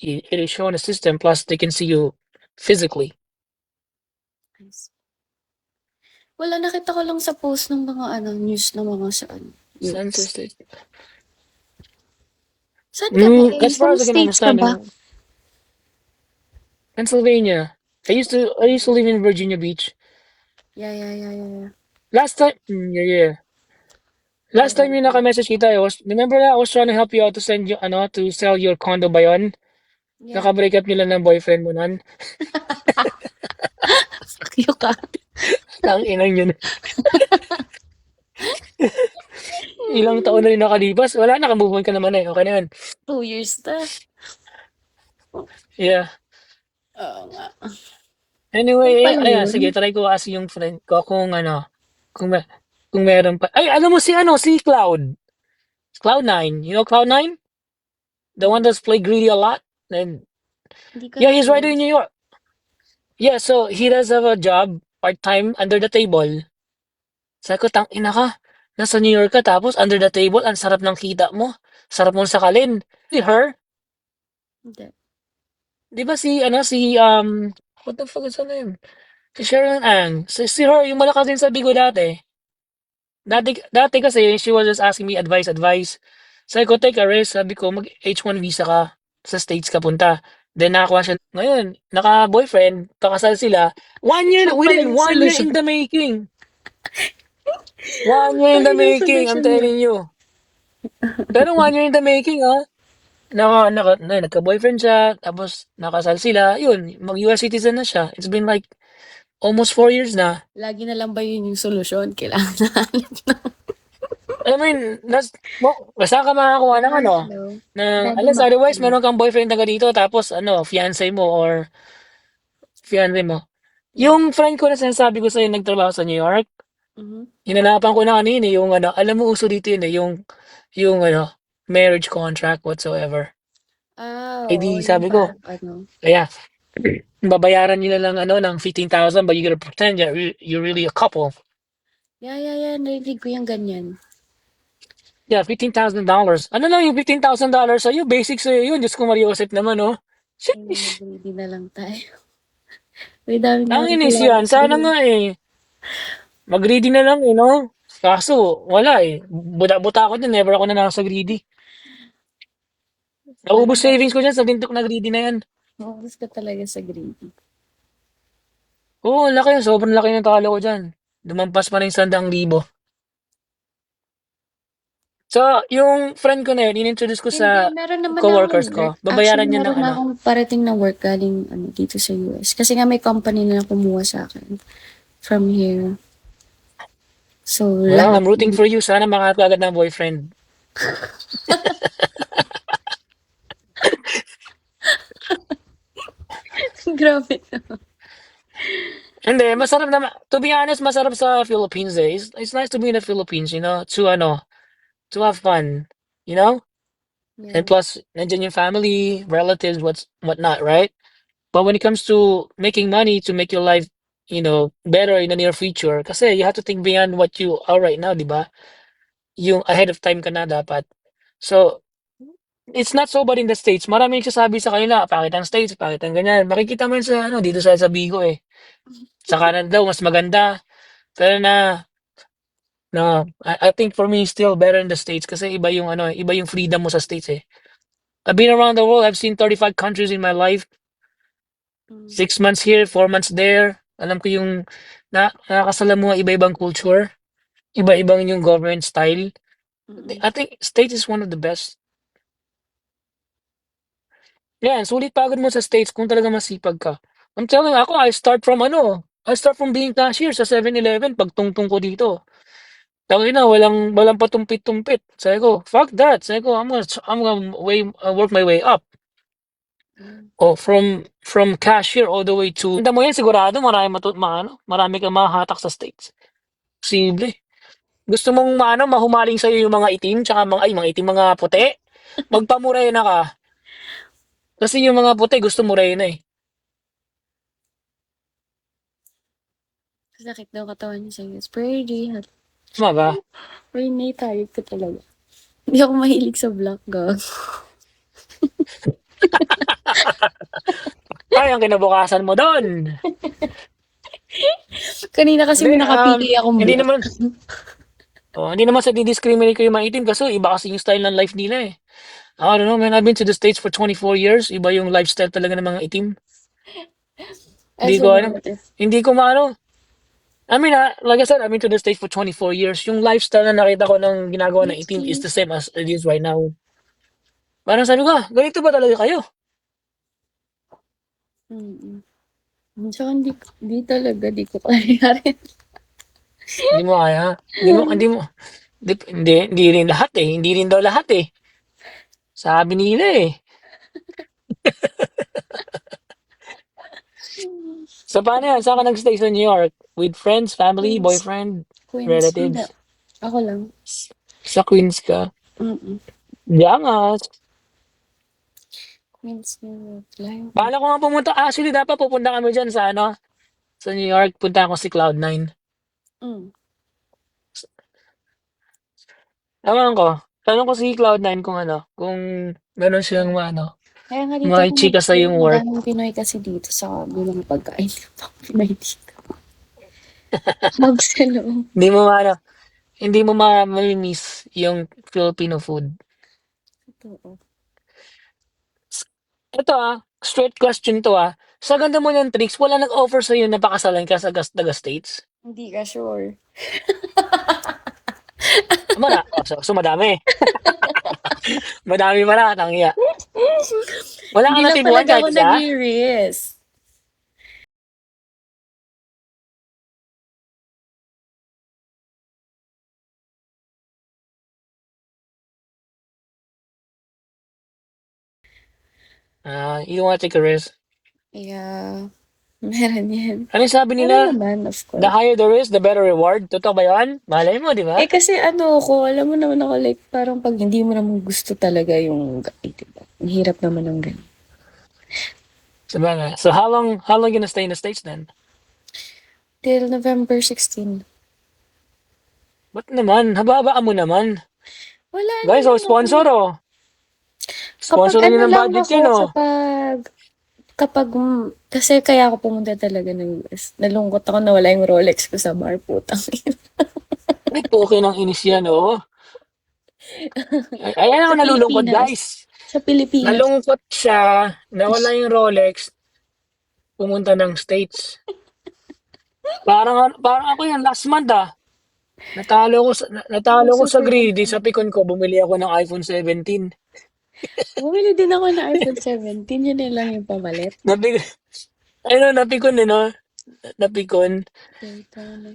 It is shown a system, plus they can see you physically. I see. Wala, nakita ko lang sa post ng mga news ng mga sa Census US. state. Saan ka ba? As far Saan as I can states ka ba? understand, Pennsylvania. I used to live in Virginia Beach. Yeah. Last time, yeah. Last time yung naka-message kita, remember na I was trying to help you out to send you, to sell your condo ba yun? Yeah. Naka-break up nila ng boyfriend mo nun. Fuck you ka. Ang inang yun. Ilang taon na rin nakalipas. Wala, naka-move on ka naman eh. Okay na yun. 2 years na. Yeah. Oo nga. Anyway, Ano pala ayan, yun? sige, try ko kasi yung friend ko kung kung meron pa. Ay, alam mo si Cloud. Cloud9. You know Cloud9? The one that's played greedy a lot? And Hindi ko yeah, he's right na-realize. in New York. Yeah, so he does have a job, part-time, under the table. Sabi ko, tangina ka. Nasa New York ka, tapos under the table, ang sarap ng kita mo. Sarap mong sakalin. Si her, Hindi. di ba what the fuck is her name? Si Sharon Ang. Si her, yung malakas din sa bigo dati. Dati kasi, she was just asking me advice. Sabi ko, take a risk. Sabi ko, mag H1 visa ka. Sa States ka punta. Then nakakuha siya. Ngayon, naka-boyfriend, pakasal sila. 1 year, Siya pala within yung 1 year solusyon. in the making. 1 year in Siya the yung making, I'm solusyon niya. telling you. Pero 1 year in the making, nagka-boyfriend siya, tapos nakasal sila, yun, mag-US citizen na siya. It's been like almost 4 years na. Lagi na lang ba yun yung solusyon? Kailangan nahanap na. I mean, basta ka makakuha ng Hello. unless otherwise, meron kang boyfriend taga dito, tapos fiancé mo or fiancé mo. Yeah. Yung friend ko na sinasabi ko sa'yo, nagtrabaho sa New York, Mhm. hinanapan ko na kanina yung alam mo uso dito yun yung marriage contract whatsoever. Eh Oo, di yung sabi ko, parang kaya babayaran nila ng 15,000 but you gotta pretend you're really a couple. Yeah, narinig ko yung ganyan. Yeah, $15,000. Ano lang yung $15,000 sa'yo? Basic sa'yo yun. Diyos ko, Mariosep naman, oh. Ay, Sheesh! mag-ready na lang tayo. May dami na Ang akong inis kilala yan. Sana sa'yo. nga eh. Mag-greedy na lang eh, no? Kaso, wala eh. Buta-buta ako din. Never ako na nasa greedy. Naubos Parang savings ko dyan sa tintok na greedy na yan. maubos ka talaga sa greedy. Oo, ang laki yun. Sobrang laki ng talo ko dyan. Lumampas pa ng 100,000. So, yung friend ko na yun, in-introduce ko Hindi, sa meron naman coworkers akong work. ko. Babayaran Actually, niya ng meron na akong parating na work galing dito sa US. Kasi nga may company na kumuha sa akin from here. So, Well, lahat. I'm rooting for you. Sana makahanap ka agad ng boyfriend. Grabe. Hindi, masarap naman. To be honest, masarap sa Philippines eh. It's nice to be in the Philippines, to have fun, you know? And Yeah. plus, nandiyan yung family, relatives, whatnot, right? But when it comes to making money to make your life, better in the near future, kasi you have to think beyond what you are right now, di ba? Yung ahead of time ka na dapat. So, it's not so bad in the States. Maraming nagsasabi sa kanila, pangit ang States, pangit ang ganyan. Makikita mo yun dito sa Bigo eh. Sa kanan daw, mas maganda. Pero no, I think for me, still better in the States kasi iba yung freedom mo sa States eh. I've been around the world. I've seen 35 countries in my life. 6 months here, 4 months there. Alam ko yung nakakasalamuha iba-ibang culture, iba-ibang yung government style. Mm-mm. I think States is one of the best. Yan, sulit pagod mo sa States kung talaga masipag ka. I'm telling you, I start from being cashier sa 7-Eleven pagtungtong ko dito. Tangina, walang patumpit-tumpit. Sabi ko, fuck that. Sabi ko, work my way up. Oh, from cashier all the way to Tanda mo yan sigurado marami kang mahahatak sa States. Posible. Gusto mong maano, mahumaling sa'yo yung mga itim, tsaka mga itim, mga puti? Magpamorena ka. Kasi yung mga puti, gusto morena eh. Sakit daw katawan niya sa'yo. It's pretty hot. Tama ba? Renee, tayo ko talaga. Hindi ako mahilig sa black, gag. Ay, ang kinabukasan mo doon. Kanina kasi Hindi, may nakapili akong hindi black. naman, hindi naman sa di-discriminate ko yung mga itim kasi iba kasi yung style ng life nila eh. I don't know, man. I've been to the States for 24 years. Iba yung lifestyle talaga ng mga itim. Hindi As ko in, ano. Hindi ko maano. I mean, like I said, I've been to the States for 24 years. Yung lifestyle na nakita ko ng ginagawa ng itim is whiskey. the same as it is right now. Parang sabi ko, ganito ba talaga kayo? Mm-mm. Tsaka hindi talaga, di ko kaya rin. Hindi mo kaya. Hindi rin lahat eh. Hindi rin daw lahat eh. Sabi nila eh. So paano yan? Saan ka nag-stay sa New York? With friends, family, Queens. boyfriend, Queens. Hindi. relatives? Ako lang. Sa Queens ka? Mm-mm. Diyangas. Queens, New York. Layo ko. Paano ko nga pumunta? Actually, dapat pupunta kami dyan sa ano? Sa New York. Punta ako si Cloud9. Mm. Ewan ko. Tanong ko si Cloud9 kung ano. Kung meron siyang ano. Kaya nga dito Mga ako chika sa nag-stay. yung work. Madaming Pinoy kasi dito sa bilang pagkain. Pinoy dito. Magsalo. Hindi mo ano. Hindi mo ma-miss yung Filipino food. Totoo. Ito straight question to Sa ganda mo ng tricks, wala nag-offer sa'yo na pakasalan ka sa taga-States? Hindi ka sure. So madami. Madami pala, tangya. Wala Hindi kang lang natipuan talaga kahit ako isa? nag-risk. You don't wanna take a risk. Yeah. Meron yan. Ano yung sabi Meron nila? naman, of The course. higher the risk, the better reward. Totoo ba yun? Malay mo, di ba? Kasi ano ko, alam mo naman ako, like, parang pag hindi mo naman gusto talaga yung, diba? Ang hirap naman ng ganun. Sabagay. So how long you gonna stay in the States then? Till November 16. Ba't naman? Haba-habaan mo naman. Wala Guys, naman ako. sponsor Kapag Sponsorin nyo ano ng lang budget ako, yan kasi kaya ako pumunta talaga ng US. Nalungkot ako na wala yung Rolex ko sa bar, putang ina. Ay, poke ng inis yan, Ayan ako Sa nalulungkot, Pilipinas. guys. Sa Pilipinas. Nalungkot siya, nawala yung Rolex, pumunta ng States. Parang ako yan, last month, Oo, natalo ko sa super greedy, ano. sa pikon ko, bumili ako ng iPhone 17. Bumili din ako ng iPhone 17. Yun na lang yung pamalit. Napik, napikon napikon. Data na.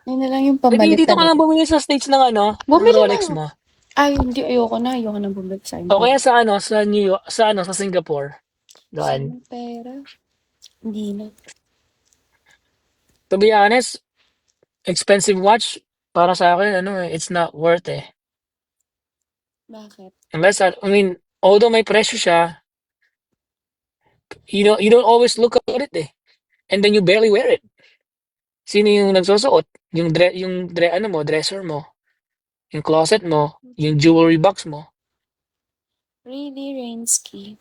Yun na lang yung Pwede pamalit dito ka talaga. lang bumili sa States ng ng Bumili Rolex lang. mo. Ay, hindi. Ayoko na. Ayoko na bumili sa O kaya pera. sa New York, sa Singapore. Doon. Sa pera? Hindi na. To be honest, expensive watch, para sa akin, it's not worth Bakit? I mean, although may presyo siya, you don't always look at it And then you barely wear it. Sino yung nagsusuot? Dresser mo, yung closet mo, yung jewelry box mo. Really, Rainsky.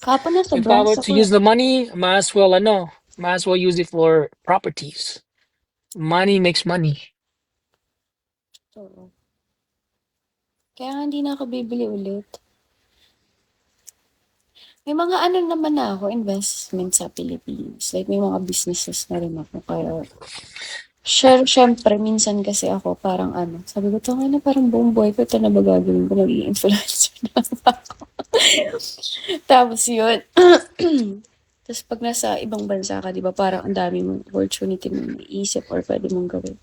Kapon na sa If I were brands to ako use eh. the money, might as well use it for properties. Money makes money. Oo. Kaya nga hindi na ako bibili ulit. May mga ano naman na ako, investment sa Pilipinas. Like, may mga businesses na rin ako. Kaya, syempre, minsan kasi ako parang ano, sabi ko, tanga na parang buong buhay ko, ito na ba gagawin ko? Nag-i-influencer na ba ako? Tapos yun. Tapos pag nasa ibang bansa ka, di ba, parang ang dami mong opportunity mong maisip or pwede mong gawin.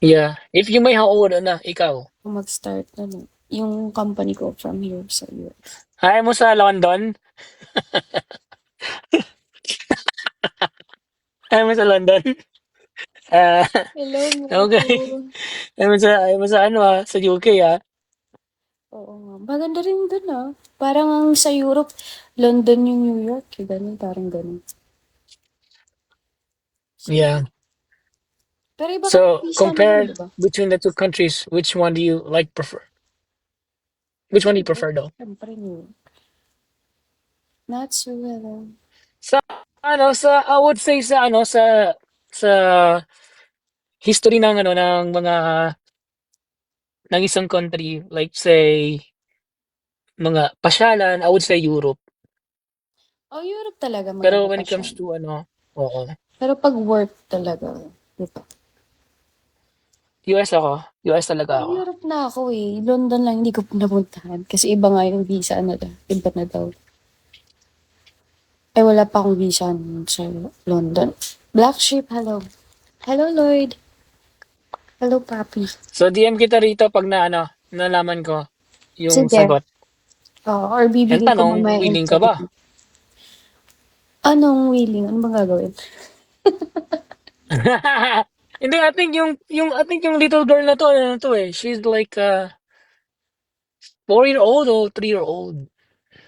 Yeah. If you may, how old na, ikaw? Kung mag-start na no, yung company ko from here sa US. Ayaw mo sa London? Ayaw mo sa London? Ah, Hello, okay. Moto. Ayaw mo sa ano, sa UK, ah. Oo nga. Maganda rin dun, ah. Parang ang sa Europe, London yung New York, eh, ganun, parang ganun. So, Yeah. pero iba kasi So, visa nila, compare di ba? between the two countries, which one do you like prefer? Which one do you Siyempre, prefer though? siyempre New York. Not so hello. Sa I would say sa history ng ng mga ng isang country, like say mga pasyalan, I would say Europe. Oh, Europe talaga Pero maganda when pa it siya. comes to oo. Pero pag work talaga, di ba? US ako. US talaga Oh, ako. Europe na ako eh. London lang hindi ko napuntahan. Kasi iba nga yung visa, ano daw. Iba na daw. Eh, wala pa akong visa nun sa London. Black Sheep, hello. Hello, Lloyd. Hello, Papi. So DM kita rito pag nalaman ko yung Sige. sagot. Or And bibigay ko tanong, mamaya willing ka ba? interview. Anong willing? Ano bang gagawin? Hindi, I think yung little girl na to, ano na to eh. She's like 4-year-old or 3-year-old.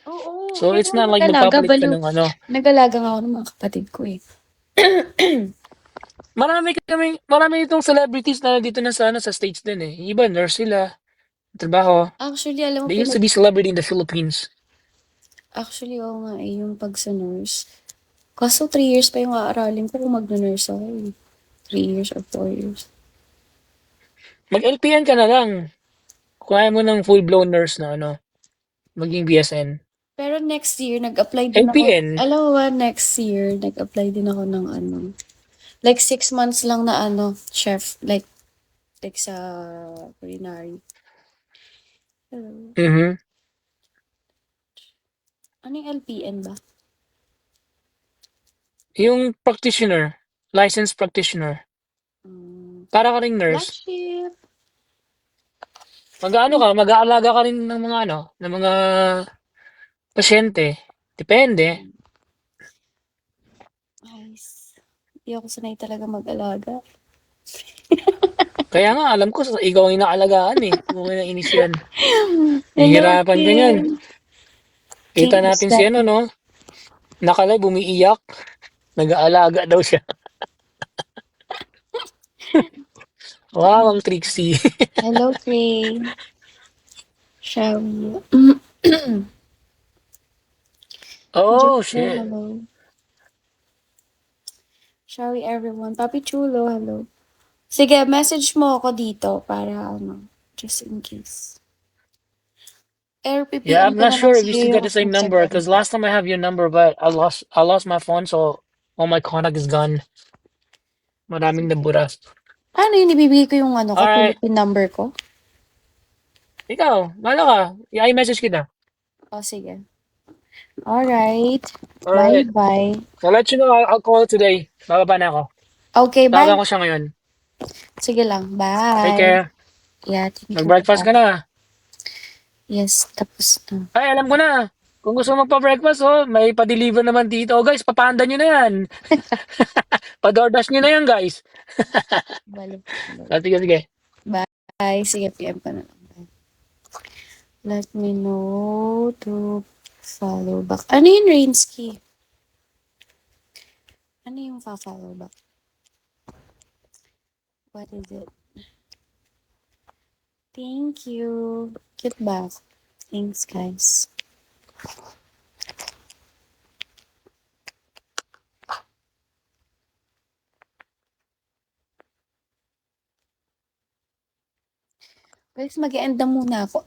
Oo, So pero it's not like nag-alaga. magpapalit ka Baliw. ng ano. Nag-alaga nga ako ng mga kapatid ko eh. Marami itong celebrities na dito na sa States din eh. Yung iba, nurse sila, trabaho. Actually, alam mo, They used to be celebrity in the Philippines. actually, oo nga eh, yung pag sa nurse. Kaso 3 years pa yung aaralin ko kung mag-nurse ako eh. 3 years or 4 years. Mag-LPN ka na lang. Kung ayaw mo ng full-blown nurse na maging BSN. Pero next year, nag-apply din ako. LPN, Alam mo ba, next year, nag-apply din ako ng ano. Like 6 months lang na ano, chef. Like sa culinary. Hello. mhm. Ano yung LPN ba? Yung practitioner, licensed practitioner. Um, Para ka ring Black nurse. Sheep. Mag-aalaga ka rin ng mga ng mga pasyente. Depende. Nice. Hindi ako sanay talaga mag-alaga. Kaya nga, alam ko, ikaw ang inaalagaan eh. Huwag mo na inis yan. Hello, Nahihirapan ka niyan. Kim. Kita Kim, is natin si that no? Nakalive, umiiyak. Nag-aalaga daw siya. Wow, ang Trixie. Hello, Cray. Shall we? Oh, Jojo, shit. hello. Shall we, everyone? Papi Chulo, hello. Sige, message mo ako dito para ano, just in case. Yeah, RPPM I'm ko not na lang sure if we sa'yo still got yung the same number Instagram because ko. last time I have your number, but I lost my phone, so all my contact is gone. Maraming Sige. nabura. Ano yun, ibibigay ko yung ano ko, All right, Philippine number ko? ikaw, wala ka. I-message kita. O, sige. Alright. All right. Bye-bye. So, I'll let you know. I'll call today. Bababa na ako. Okay, bye. Tawagan ko siya ngayon. Sige lang. Take Bye. care. Yeah, thank you. Mag-breakfast ka Bye-bye. na. Yes, tapos na. Ay, alam ko na. Kung gusto mo magpa-breakfast, may pa-deliver naman dito. Oh, guys, papanda nyo na yan. Pa-DoorDash nyo na yan, guys. Balik. Sige, sige. Bye. Sige, PM ka na lang. Bye. Let me know to follow back. Ano yun, Rainsky? Ano yung follow back? What is it? Thank you. Get back. Thanks, guys. Guys, mag-end na muna ako.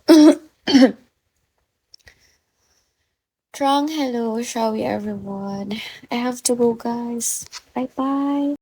Trong, hello. Shall we, everyone? I have to go, guys. Bye-bye.